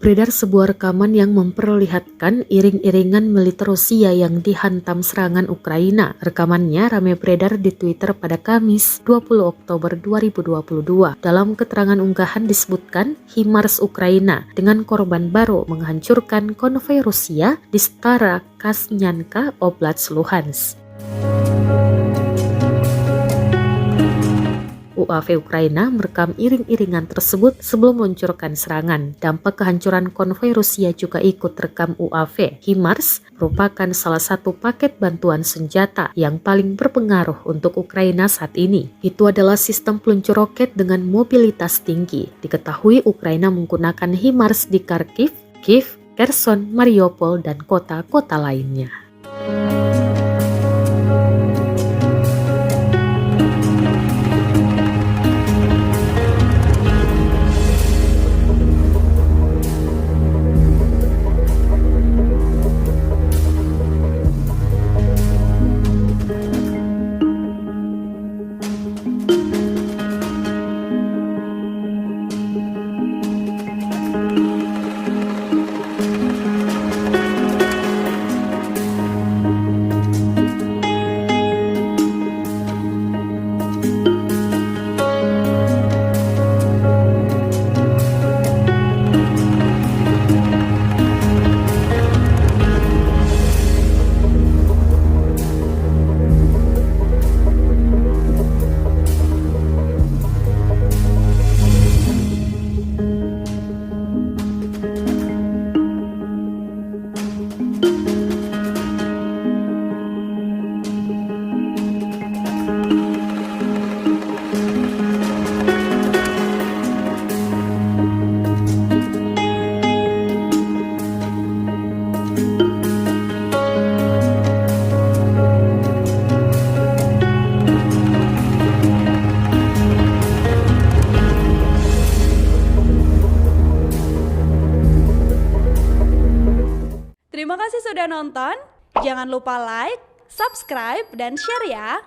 Beredar sebuah rekaman yang memperlihatkan iring-iringan militer Rusia yang dihantam serangan Ukraina. Rekamannya ramai beredar di Twitter pada Kamis 20 Oktober 2022. Dalam keterangan unggahan disebutkan HIMARS Ukraina dengan korban baru menghancurkan konvoi Rusia di Starokrasnyanka, Oblast Luhansk. UAV Ukraina merekam iring-iringan tersebut sebelum meluncurkan serangan. Dampak kehancuran konvoi Rusia juga ikut rekam UAV. HIMARS merupakan salah satu paket bantuan senjata yang paling berpengaruh untuk Ukraina saat ini. Itu adalah sistem peluncur roket dengan mobilitas tinggi. Diketahui Ukraina menggunakan HIMARS di Kharkiv, Kiev, Kherson, Mariupol, dan kota-kota lainnya. Terima kasih sudah nonton. Jangan lupa like, subscribe, dan share ya.